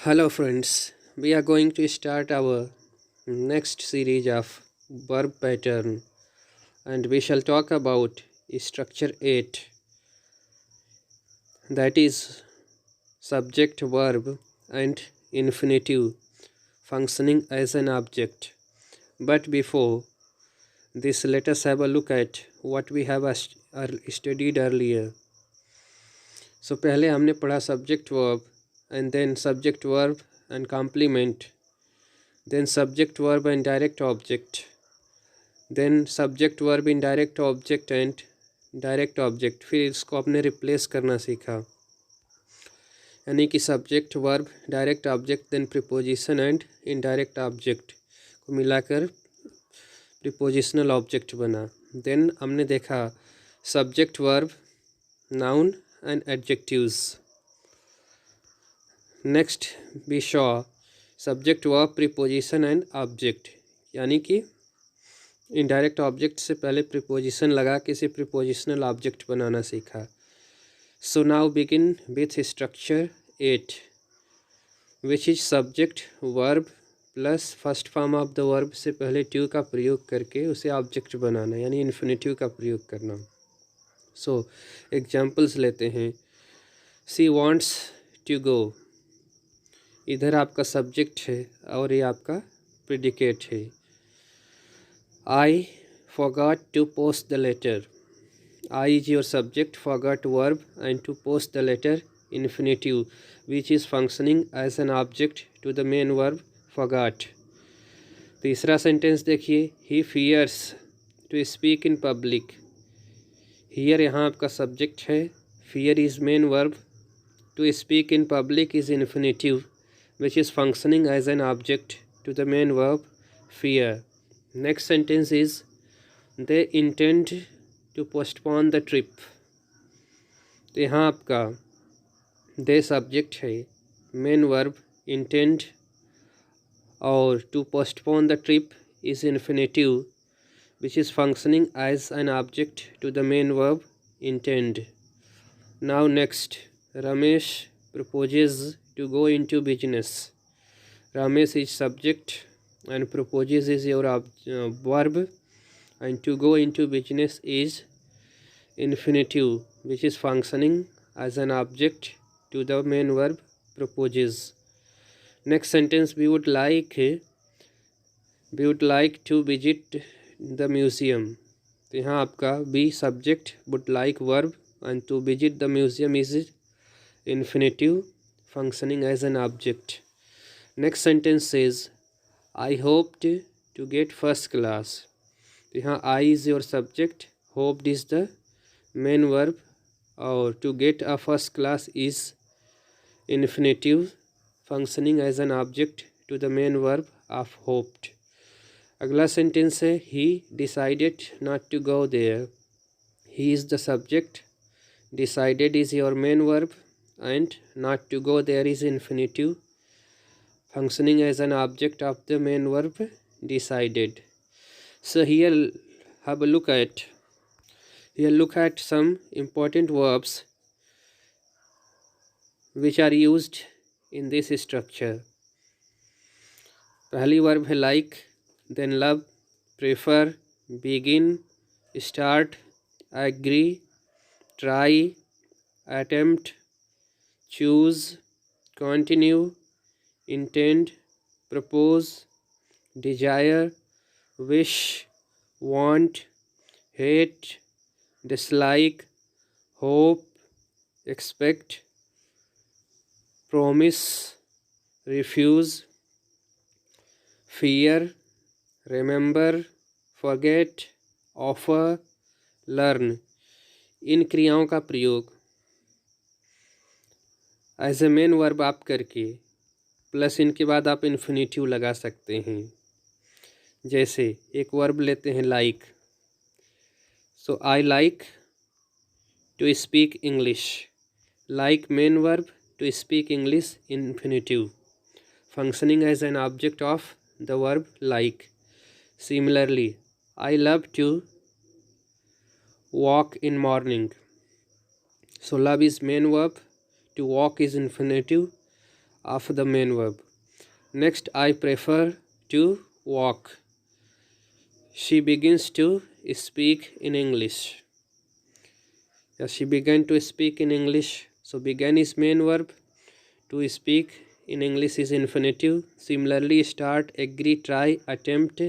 Hello friends, we are going to start our next series of verb pattern and we shall talk about structure 8, that is subject, verb and infinitive functioning as an object. But before this, let us have a look at what we have studied earlier. So पहले हमने पढ़ा subject verb and then subject verb and complement, then subject verb and direct object, then subject verb indirect object and direct object. फिर इसको आपने replace करना सीखा, यानी कि subject verb direct object then preposition and indirect object को मिलाकर prepositional object बना. देन हमने देखा subject verb noun and adjectives. Next we saw subject verb preposition and object, यानी कि इनडायरेक्ट ऑब्जेक्ट से पहले प्रीपोजिशन लगा के इसे प्रीपोजिशनल ऑब्जेक्ट बनाना सीखा. So now begin with structure 8 which is subject verb plus first form of the verb से पहले टू का प्रयोग करके उसे ऑब्जेक्ट बनाना, यानी इन्फिनिटिव का प्रयोग करना. सो एग्जाम्पल्स लेते हैं. सी वांट्स टू गो, इधर आपका सब्जेक्ट है और ये आपका प्रेडिकेट है. I forgot to post the letter. I is your subject, forgot verb and to post the letter infinitive which is functioning as an object to the main verb forgot. तीसरा sentence देखिए. He fears to speak in public. Here यहाँ आपका subject है, fear is main verb, to speak in public is infinitive which is functioning as an object to the main verb fear. Next sentence is they intend to postpone the trip. तो यहाँ आपका they subject है, main verb intend और to postpone the trip is infinitive which is functioning as an object to the main verb intend. Now next, Ramesh proposes to go into business. Ramesh is subject and proposes is your verb and to go into business is infinitive which is functioning as an object to the main verb proposes. Next sentence, we would like to visit the museum. तो यहाँ आपका be subject, would like verb and to visit the museum is infinitive functioning as an object. Next sentence says I hoped to get first class. तो यहाँ I is your subject, hoped is the main verb और to get a first class is infinitive functioning as an object to the main verb of hoped. अगला sentence है he decided not to go there. He is the subject, decided is your main verb and not to go there is infinitive functioning as an object of the main verb decided. So here have a look at some important verbs which are used in this structure. पहली verb है like, then love, prefer, begin, start, agree, try, attempt, choose, continue, intend, propose, desire, wish, want, hate, dislike, hope, expect, promise, refuse, fear, remember, forget, offer, learn. इन क्रियाओं का प्रयोग as a main verb आप करके plus इनके बाद आप infinitive लगा सकते हैं. जैसे एक वर्ब लेते हैं like. So I like to speak English. Like main verb, to speak English infinitive functioning as an object of the verb like. Similarly, I love to walk in morning. So love is main verb, to walk is infinitive of the main verb. Next, I prefer to walk. She begins to speak in English. She began to speak in English. So began is main verb. To speak in English is infinitive. Similarly, start, agree, try, attempt,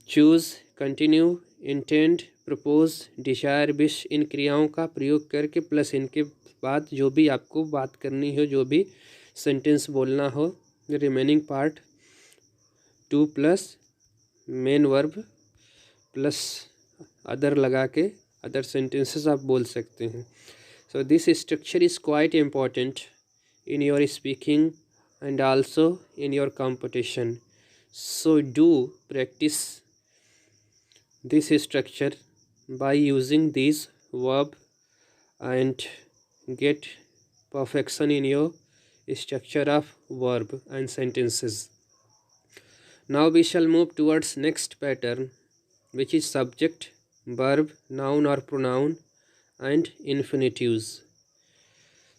choose, continue, intend, propose, desire, wish, इन क्रियाओं का प्रयोग करके plus इनके बाद जो भी आपको बात करनी हो, जो भी सेंटेंस बोलना हो, remaining part two plus main verb plus other लगा के अदर सेंटेंसेस आप बोल सकते हैं. So this structure is quite important in your speaking and also in your competition. So do practice this structure by using these verb and get perfection in your structure of verb and sentences. Now we shall move towards next pattern, which is subject, verb, noun or pronoun and infinitives.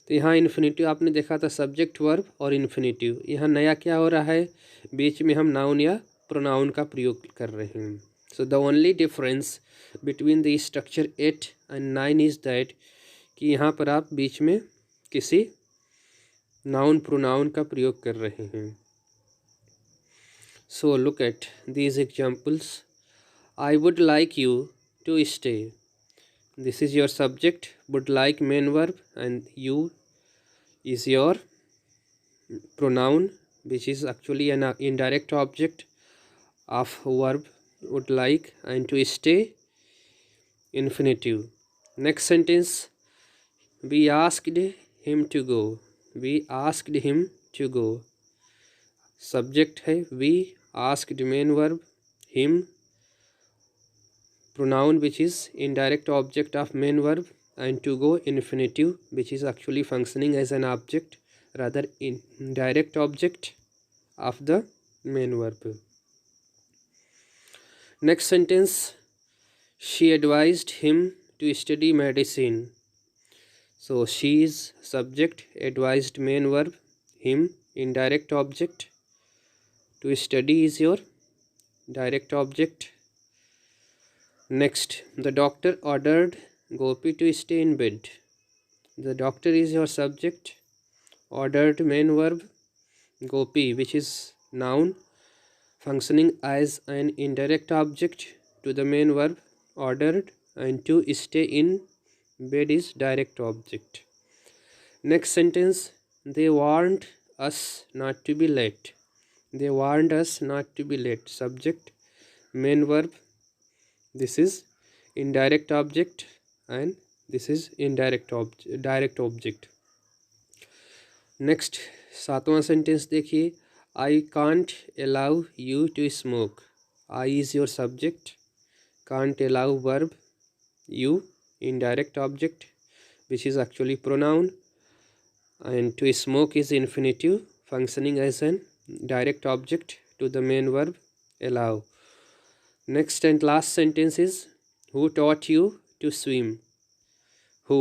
तो यहाँ infinitive आपने देखा था subject verb और infinitive. यहाँ नया क्या हो रहा है, बीच में हम नाउन या प्रोनाउन का प्रयोग कर रहे हैं. So the only difference between the structure 8 and 9 is that कि यहाँ पर आप बीच में किसी नाउन प्रोनाउन का प्रयोग कर रहे हैं. So look at these examples. I would like you to stay. This is your subject, would like main verb, and you is your pronoun, which is actually an indirect object of verb would like, and to stay infinitive. Next sentence, we asked him to go. We asked him to go. Subject है we, asked main verb, him pronoun which is indirect object of main verb, and to go infinitive which is actually functioning as an object, rather indirect object of the main verb. Next sentence, she advised him to study medicine. So she is subject, advised main verb, him indirect object, to study is your direct object. Next, the doctor ordered Gopi to stay in bed. The doctor is your subject, ordered main verb, Gopi which is noun functioning as an indirect object to the main verb ordered, and to stay in bed is direct object. Next sentence, they warned us not to be late. They warned us not to be late. Subject, main verb, this is indirect object, and this is direct object. Next, सातवां sentence देखिए. I can't allow you to smoke. I is your subject, can't allow verb, you indirect object which is actually pronoun, and to smoke is infinitive functioning as an direct object to the main verb allow. Next and last sentence is who taught you to swim. Who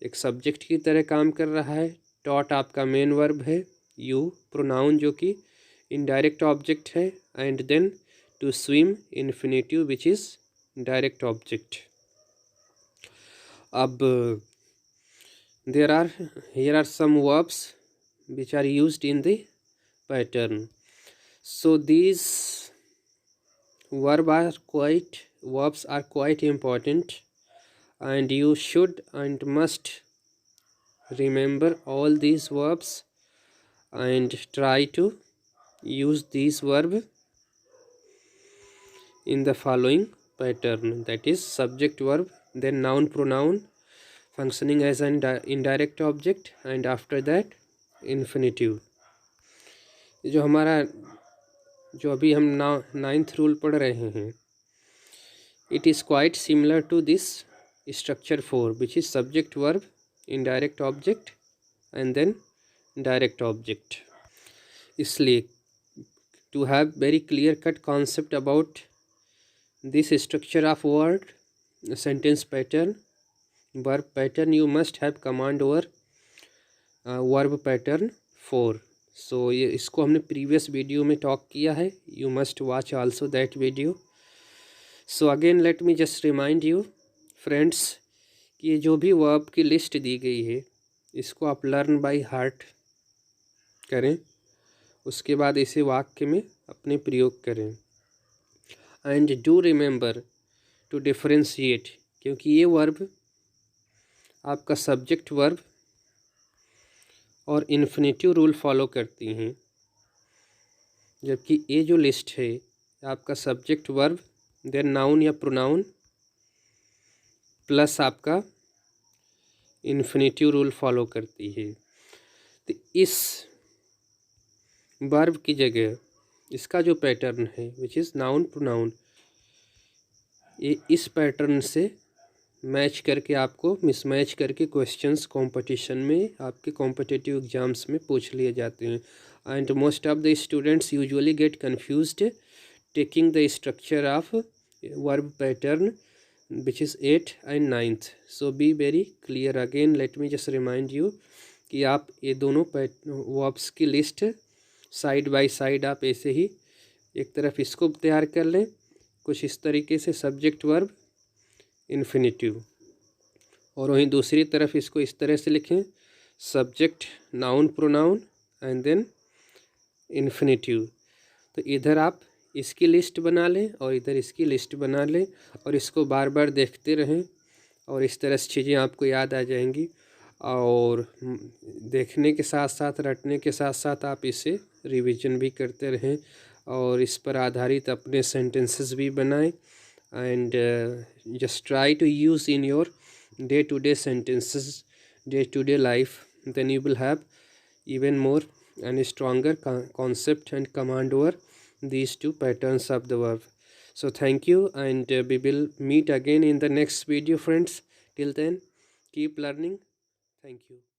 एक subject की तरह काम कर रहा है, taught आपका main verb है, you pronoun जो कि इनडायरेक्ट ऑब्जेक्ट है, and then to swim infinitive which is direct object. अब here are some verbs which are used in the pattern. So these verbs are quite important, and you should and must remember all these verbs and try to use these verb in the following pattern, that is subject verb, then noun pronoun functioning as an indirect object, and after that infinitive. जो अभी हम 9th rule पढ़ रहे हैं, it is quite similar to this structure 4 which is subject verb, indirect object and then direct object. इसलिए to have very clear cut concept about this structure of word, sentence pattern, verb pattern, you must have command over verb pattern 4। सो ये इसको हमने previous video में talk किया है, you must watch also that video. So again let me just remind you friends कि ये जो भी वर्ब की लिस्ट दी गई है इसको आप लर्न बाय हार्ट करें, उसके बाद इसे वाक्य में अपने प्रयोग करें। And do remember to differentiate, क्योंकि ये वर्ब आपका सब्जेक्ट वर्ब और इन्फिनेटिव रूल फॉलो करती हैं, जबकि ये जो लिस्ट है आपका सब्जेक्ट वर्ब देन नाउन या प्रोनाउन प्लस आपका इन्फिनेटिव रूल फॉलो करती है। तो इस वर्ब की जगह इसका जो पैटर्न है विच इज़ नाउन प्रोनाउन, ये इस पैटर्न से मैच करके आपको मिसमैच करके क्वेश्चंस कंपटीशन में आपके कॉम्पिटिटिव एग्जाम्स में पूछ लिए जाते हैं। And most of the students usually get confused taking the structure of verb pattern which is 8 and 9th. So be very clear. Again let me just remind you कि आप ये दोनों वर्ब्स की लिस्ट साइड बाय साइड आप ऐसे ही एक तरफ इसको तैयार कर लें कुछ इस तरीके से, सब्जेक्ट वर्ब इन्फिनेटिव, और वहीं दूसरी तरफ इसको इस तरह से लिखें subject noun pronoun and then infinitive. तो इधर आप इसकी लिस्ट बना लें और इधर इसकी लिस्ट बना लें और इसको बार बार देखते रहें और इस तरह से चीज़ें आपको याद आ जाएंगी। और देखने के साथ साथ रटने के साथ साथ आप इसे रिवीजन भी करते रहें और इस पर आधारित अपने सेंटेंसेस भी बनाएं। And just try to use in your day to day sentences, day to day life, then you will have even more and stronger concept and command over these two patterns of the verb. So thank you, and we will meet again in the next video friends. Till then keep learning. Thank you.